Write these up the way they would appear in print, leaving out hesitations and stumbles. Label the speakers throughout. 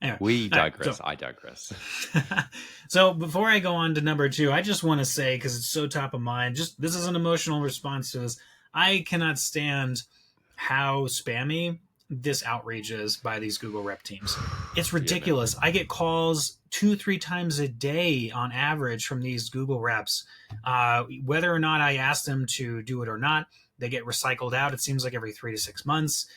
Speaker 1: Anyway,
Speaker 2: We
Speaker 1: all right,
Speaker 2: digress. I digress.
Speaker 1: so before I go on to number two, I just want to say, because it's so top of mind, just this is an emotional response to this. I cannot stand how spammy this outreach is by these Google rep teams. It's
Speaker 2: Yeah, man.
Speaker 1: ridiculous. I get calls 2-3 times a day on average from these Google reps. Whether or not I ask them to do it or not, they get recycled out. It seems like every 3 to 6 months.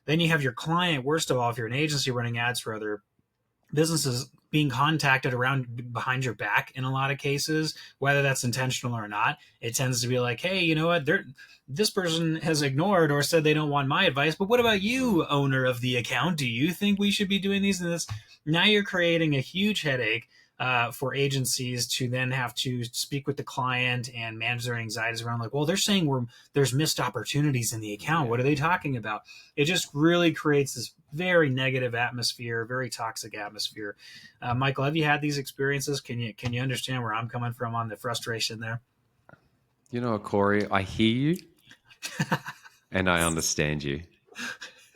Speaker 1: Then you have your client. Worst of all, if you're an agency running ads for other businesses, being contacted around behind your back in a lot of cases, whether that's intentional or not. It tends to be like, hey, you know what? This person has ignored or said they don't want my advice, but what about you, owner of the account? Do you think we should be doing these and this? Now you're creating a huge headache for agencies to then have to speak with the client and manage their anxieties around, like, well, they're saying there's missed opportunities in the account. What are they talking about? It just really creates this very negative atmosphere, very toxic atmosphere. Michael, have you had these experiences? Can you understand where I'm coming from on the frustration there?
Speaker 2: You know what, Corey? I hear you and I understand you.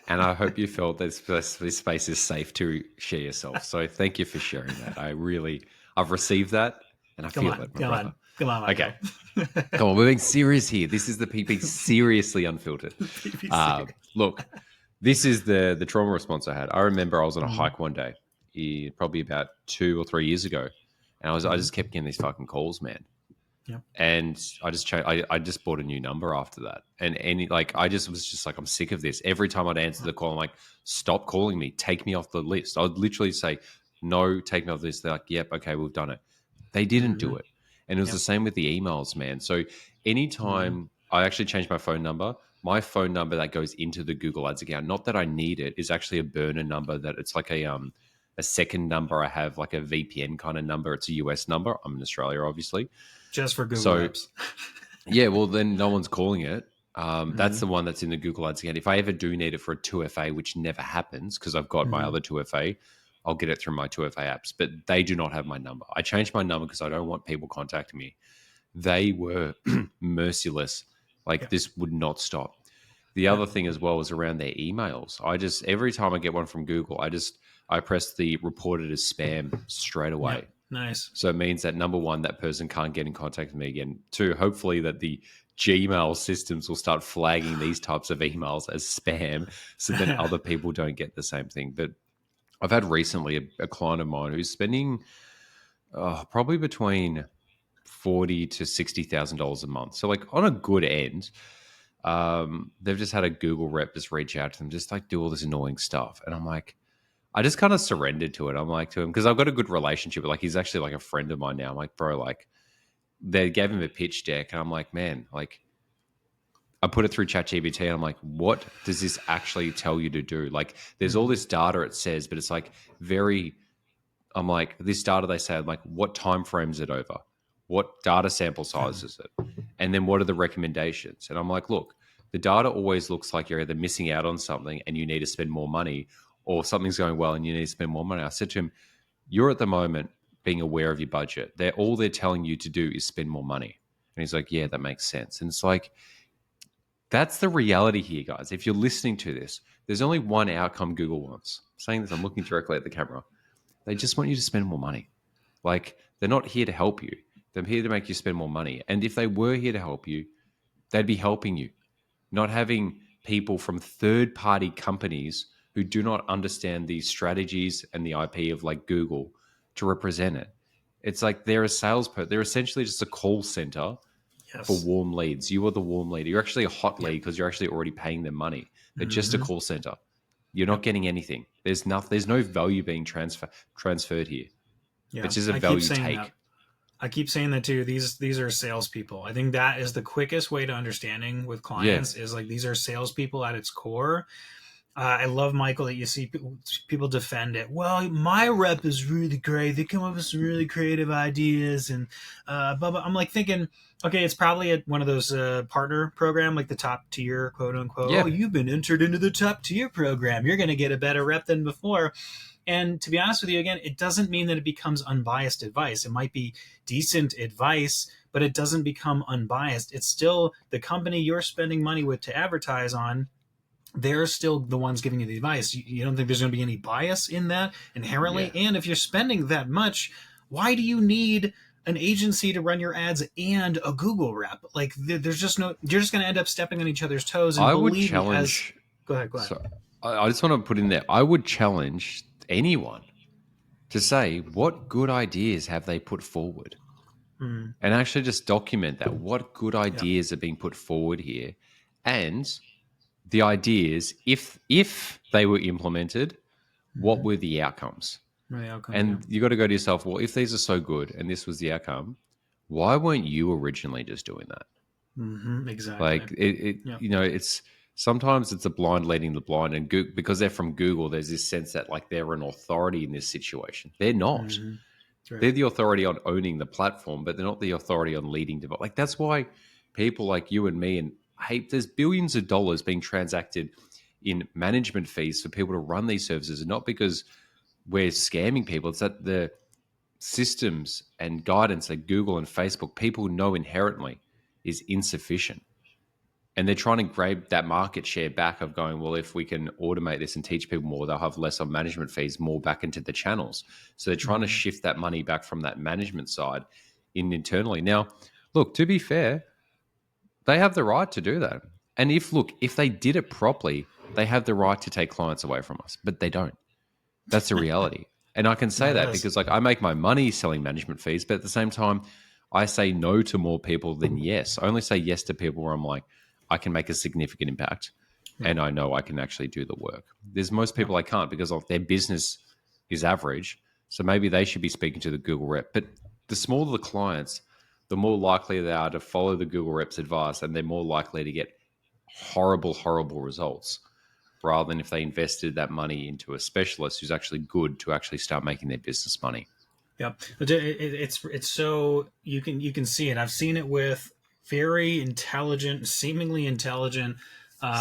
Speaker 2: And I hope you felt this space is safe to share yourself. So thank you for sharing that. I've received that and I feel it, my brother.
Speaker 1: Come on, Michael.
Speaker 2: Okay. Come on, we're being serious here. This is the PP Seriously Unfiltered. Look, this is the trauma response I had. I remember I was on a hike one day, probably about 2 or 3 years ago. And I just kept getting these fucking calls, man.
Speaker 1: Yeah.
Speaker 2: And I just I just bought a new number after that. And I just was just like, I'm sick of this. Every time I'd answer the call, I'm like, stop calling me. Take me off the list. I would literally say, no, take me off the list. They're like, yep, okay, we've done it. They didn't do it. And it was the same with the emails, man. So anytime I actually changed my phone number that goes into the Google Ads account, not that I need it, is actually a burner number that it's like a second number I have, like a VPN kind of number. It's a US number. I'm in Australia, obviously.
Speaker 1: Just for Google Apps.
Speaker 2: Yeah, well, then no one's calling it. That's the one that's in the Google Ads account. If I ever do need it for a 2FA, which never happens because I've got my other 2FA, I'll get it through my 2FA apps. But they do not have my number. I changed my number because I don't want people contacting me. They were merciless. This would not stop. The other thing as well was around their emails. Every time I get one from Google, I press the reported as spam straight away.
Speaker 1: Yep. Nice.
Speaker 2: So it means that number one, that person can't get in contact with me again. Two, hopefully that the Gmail systems will start flagging these types of emails as spam so that other people don't get the same thing. But I've had recently a client of mine who's spending probably between $40,000 to $60,000 a month. So on a good end, they've just had a Google rep just reach out to them, just do all this annoying stuff. And I'm like, I just kind of surrendered to it. I'm like to him, because I've got a good relationship. He's actually a friend of mine now. I'm like, bro, they gave him a pitch deck. And I'm like, man, I put it through ChatGPT and I'm like, what does this actually tell you to do? There's all this data it says, but it's I'm like, this data they say, I'm like, what time frame is it over? What data sample size is it? And then what are the recommendations? And I'm like, look, the data always looks like you're either missing out on something and you need to spend more money, or something's going well and you need to spend more money. I said to him, you're at the moment being aware of your budget. All they're telling you to do is spend more money. And he's like, yeah, that makes sense. And it's that's the reality here, guys. If you're listening to this, there's only one outcome Google wants. I'm saying this, I'm looking directly at the camera. They just want you to spend more money. They're not here to help you. They're here to make you spend more money. And if they were here to help you, they'd be helping you, not having people from third-party companies who do not understand the strategies and the IP of Google to represent it. It's they're a salesperson. They're essentially just a call center for warm leads. You are the warm lead. You're actually a hot lead because you're actually already paying them money. They're just a call center. You're not getting anything. There's no value being transferred here.
Speaker 1: Yeah.
Speaker 2: It's just a value take.
Speaker 1: I keep saying that too. These are salespeople. I think that is the quickest way to understanding with clients is these are salespeople at its core. I love, Michael, that you see people defend it. Well, my rep is really great. They come up with some really creative ideas and blah, blah. I'm thinking, okay, it's probably one of those partner program, the top tier, quote unquote. Yeah. Oh, you've been entered into the top tier program. You're going to get a better rep than before. And to be honest with you, again, it doesn't mean that it becomes unbiased advice. It might be decent advice, but it doesn't become unbiased. It's still the company you're spending money with to advertise on. they're still the ones giving you the advice. You don't think there's going to be any bias in that inherently?
Speaker 2: Yeah.
Speaker 1: And if you're spending that much, why do you need an agency to run your ads and a Google rep? Like, there's just no. You're just going to end up stepping on each other's toes. And
Speaker 2: I would
Speaker 1: believe me, as
Speaker 2: challenge.
Speaker 1: go ahead, go ahead.
Speaker 2: So I just want to put in there. I would challenge anyone to say what good ideas have they put forward,
Speaker 1: Mm,
Speaker 2: and actually just document that. What good
Speaker 1: yeah.
Speaker 2: ideas are being put forward here, and the ideas, if they were implemented, what
Speaker 1: Mm-hmm.
Speaker 2: were the outcomes?
Speaker 1: The outcomes, yeah.
Speaker 2: And you got to go to yourself, well, if these are so good and this was the outcome, why weren't you originally just doing that?
Speaker 1: Mm-hmm. Exactly.
Speaker 2: Like it
Speaker 1: Yeah.
Speaker 2: it's sometimes it's a blind leading the blind, and because they're from Google, there's this sense that like they're an authority in this situation. They're not.
Speaker 1: Mm-hmm. Right.
Speaker 2: They're the authority on owning the platform, but they're not the authority on leading development. Like that's why people like you and me and hey, there's billions of dollars being transacted in management fees for people to run these services, and not because we're scamming people. It's that the systems and guidance that Google and Facebook people know inherently is insufficient. And they're trying to grab that market share back of going, well, if we can automate this and teach people more, they'll have less on management fees, more back into the channels. So they're trying to
Speaker 1: Mm-hmm.
Speaker 2: shift that money back from that management side in internally. Now, look, to be fair, they have the right to do that. And if they did it properly, they have the right to take clients away from us, but they don't. That's the reality. And I can say
Speaker 1: Yeah, it
Speaker 2: that
Speaker 1: is.
Speaker 2: because like I make my money selling management fees, but at the same time, I say no to more people than yes. I only say yes to people where I'm like, I can make a significant impact
Speaker 1: Yeah.
Speaker 2: and I know I can actually do the work. There's most
Speaker 1: Yeah.
Speaker 2: people I can't because of their business is average. So maybe they should be speaking to the Google rep. But the smaller the clients, the more likely they are to follow the Google rep's advice, and they're more likely to get horrible, horrible results rather than if they invested that money into a specialist who's actually good to actually start making their business money.
Speaker 1: Yep. It's so you can see it. I've seen it with very intelligent, seemingly intelligent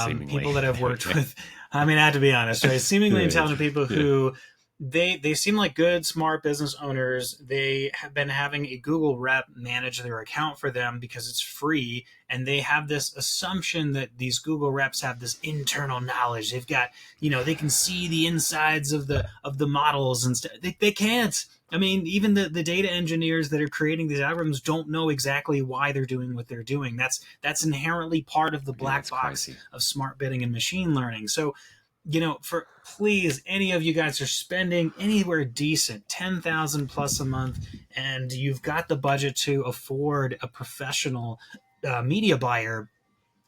Speaker 2: Seemingly.
Speaker 1: people that I've
Speaker 2: There we
Speaker 1: worked
Speaker 2: go.
Speaker 1: with. I mean, I have to be honest, right? Seemingly
Speaker 2: Yeah,
Speaker 1: intelligent people
Speaker 2: yeah.
Speaker 1: who they seem like good, smart business owners. They have been having a Google rep manage their account for them because it's free, and they have this assumption that these Google reps have this internal knowledge. They've got, they can see the insides of the models and stuff. They can't. I mean, even the data engineers that are creating these algorithms don't know exactly why they're doing what they're doing. That's inherently part of the
Speaker 2: Yeah,
Speaker 1: black
Speaker 2: it's
Speaker 1: box
Speaker 2: crazy.
Speaker 1: of smart bidding and machine learning. So, for please, any of you guys are spending anywhere decent, 10,000 plus a month, and you've got the budget to afford a professional media buyer,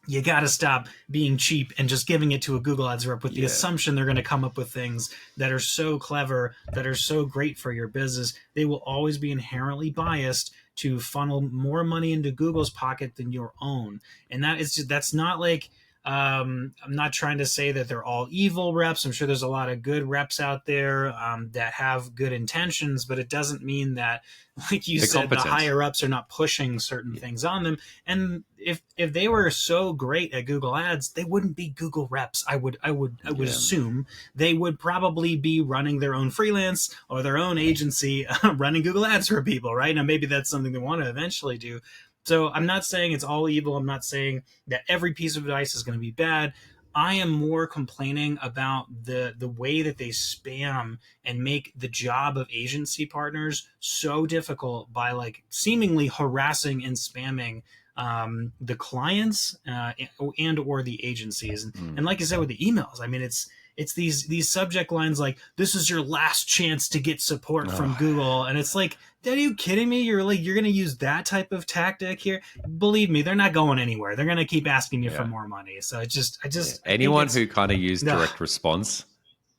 Speaker 1: you got to stop being cheap and just giving it to a Google Ads rep with the
Speaker 2: Yeah.
Speaker 1: assumption they're going to come up with things that are so clever, that are so great for your business. They will always be inherently biased to funnel more money into Google's pocket than your own. And that's not like, I'm not trying to say that they're all evil reps. I'm sure there's a lot of good reps out there that have good intentions, but it doesn't mean that, like you
Speaker 2: They're
Speaker 1: said, the
Speaker 2: competent.
Speaker 1: higher ups are not pushing certain
Speaker 2: Yeah.
Speaker 1: things on them. And if they were so great at Google Ads, they wouldn't be Google reps. I would
Speaker 2: Yeah.
Speaker 1: assume they would probably be running their own freelance or their own agency, running Google Ads for people, right? Now maybe that's something they want to eventually do. So I'm not saying it's all evil. I'm not saying that every piece of advice is going to be bad. I am more complaining about the way that they spam and make the job of agency partners so difficult by like seemingly harassing and spamming the clients and or the agencies. And
Speaker 2: Mm.
Speaker 1: like I said with the emails, I mean it's these subject lines like, this is your last chance to get support from
Speaker 2: Oh,
Speaker 1: Google, and it's like, are you kidding me? You're going to use that type of tactic here? Believe me, they're not going anywhere. They're going to keep asking you for
Speaker 2: yeah.
Speaker 1: more money. So
Speaker 2: Yeah.
Speaker 1: I think
Speaker 2: Anyone
Speaker 1: it's
Speaker 2: who kind of used
Speaker 1: no.
Speaker 2: direct response,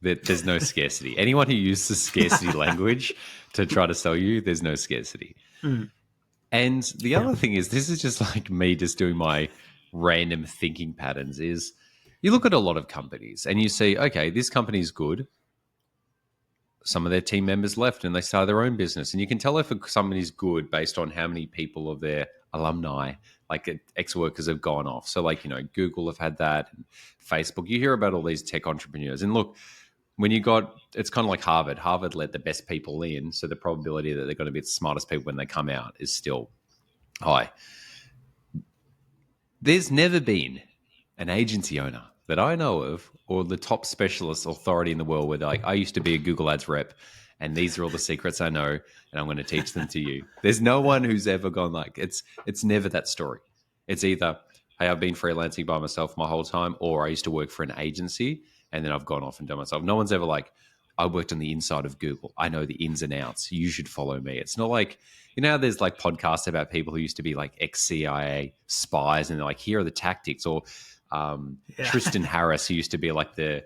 Speaker 2: that there's no scarcity. Anyone who uses scarcity language to try to sell you, there's no scarcity.
Speaker 1: Mm,
Speaker 2: And the
Speaker 1: yeah.
Speaker 2: other thing is, this is just like me just doing my random thinking patterns is you look at a lot of companies and you see, okay, this company's good. Some of their team members left and they started their own business. And you can tell if somebody's good based on how many people of their alumni, like ex-workers, have gone off. So like, Google have had that, and Facebook. You hear about all these tech entrepreneurs. And look, it's kind of like Harvard. Harvard let the best people in. So the probability that they're going to be the smartest people when they come out is still high. There's never been an agency owner that I know of, or the top specialist authority in the world where they're like, I used to be a Google Ads rep, and these are all the secrets I know, and I'm going to teach them to you. There's no one who's ever gone like, it's never that story. It's either, hey, I've been freelancing by myself my whole time, or I used to work for an agency and then I've gone off and done myself. No one's ever like, I worked on the inside of Google. I know the ins and outs. You should follow me. It's not like, you know, how there's like podcasts about people who used to be like ex-CIA spies and they're like, here are the tactics. Or
Speaker 1: Yeah.
Speaker 2: Tristan Harris, who used to be like the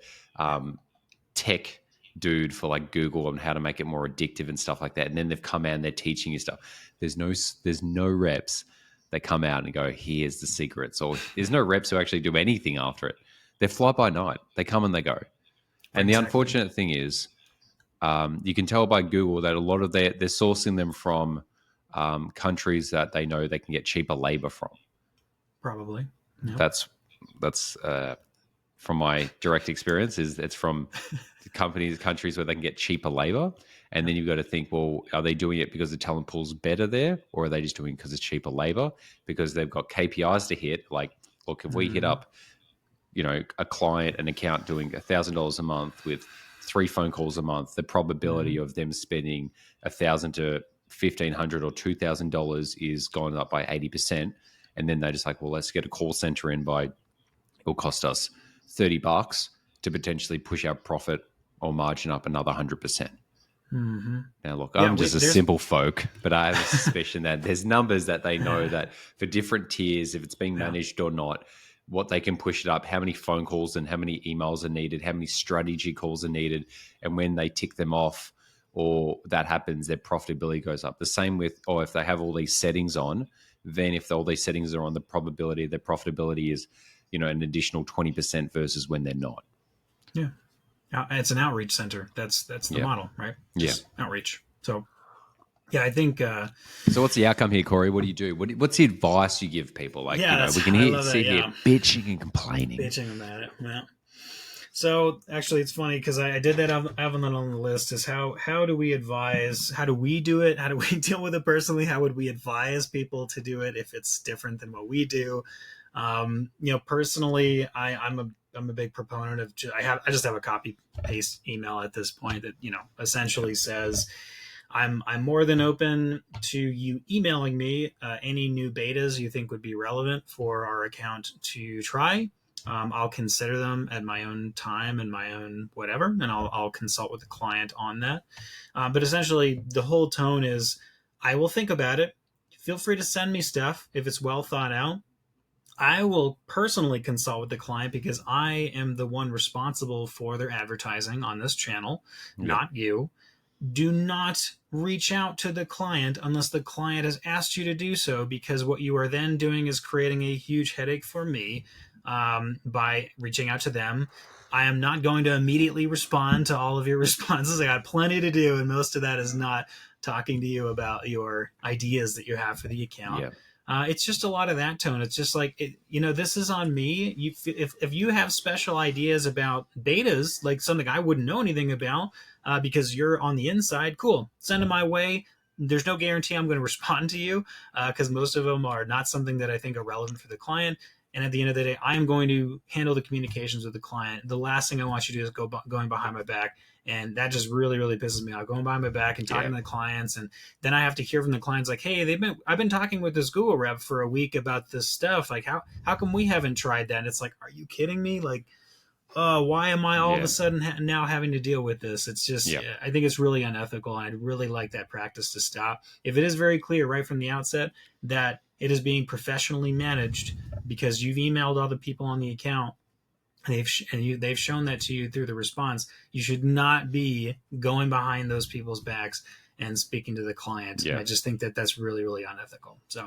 Speaker 2: tech dude for like Google and how to make it more addictive and stuff like that. And then they've come out and they're teaching you stuff. There's no reps that come out and go, here's the secrets. Or there's no reps who actually do anything after it. They're fly by night. They come and they go. And the unfortunate thing is, you can tell by Google that a lot of they're sourcing them from countries that they know they can get cheaper labor from.
Speaker 1: Probably. Yep.
Speaker 2: That's from my direct experience. Is it's from countries where they can get cheaper labor, and then you've got to think, well, are they doing it because the talent pool's better there, or are they just doing it because it's cheaper labor? Because they've got KPIs to hit. Like, look, if we hit up, you know, a client, an account doing $1,000 a month with 3 phone calls a month, the probability of them spending $1,000 to $1,500 or $2,000 is gone up by 80%. And then they're just like, well, let's get a call center in by, it'll cost us $30 to potentially push our profit or margin up another 100%. Now, look, I'm just a simple folk, but I have a suspicion that there's numbers that they know that for different tiers, if it's being managed or not, what they can push it up, how many phone calls and how many emails are needed, how many strategy calls are needed. And when they tick them off or that happens, their profitability goes up. The same with, or if they have all these settings on, then if all these settings are on, the probability, their profitability is, you know, an additional 20% versus when they're not.
Speaker 1: Yeah. It's an outreach center. That's the model, right? Just outreach. So, yeah, I think.
Speaker 2: So, what's the outcome here, Cory? What do you do? What's the advice you give people? Like, you know, we can sit here bitching and complaining,
Speaker 1: about it. Yeah. So, actually, it's funny because I did that. I have that on the list. Is how do we advise? How do we do it? How do we deal with it personally? How would we advise people to do it if it's different than what we do? You know, personally, I'm a big proponent of. I just have a copy paste email at this point that, you know, essentially says, I'm more than open to you emailing me any new betas you think would be relevant for our account to try. I'll consider them at my own time and my own whatever, and I'll consult with the client on that. But essentially, the whole tone is, I will think about it. Feel free to send me stuff if it's well thought out. I will personally consult with the client because I am the one responsible for their advertising on this channel, not you. Do not reach out to the client unless the client has asked you to do so, because what you are then doing is creating a huge headache for me by reaching out to them. I am not going to immediately respond to all of your responses. I got plenty to do, and most of that is not talking to you about your ideas that you have for the account.
Speaker 2: Yeah.
Speaker 1: It's just a lot of that tone. It's just like, you know, this is on me. If you have special ideas about betas, like something I wouldn't know anything about because you're on the inside, cool. Send them my way. There's no guarantee I'm going to respond to you because most of them are not something that I think are relevant for the client. And at the end of the day, I am going to handle the communications with the client. The last thing I want you to do is going behind my back. And that just really, really pisses me off. Going behind my back and talking to the clients. And then I have to hear from the clients like, hey, I've been talking with this Google rep for a week about this stuff. Like, how come we haven't tried that? And it's like, are you kidding me? Like, why am I all of a sudden now having to deal with this? It's just, I think it's really unethical. And I'd really like that practice to stop. If it is very clear right from the outset that it is being professionally managed because you've emailed all the people on the account, and they've shown that to you through the response, you should not be going behind those people's backs and speaking to the client. I just think that that's really, really unethical. So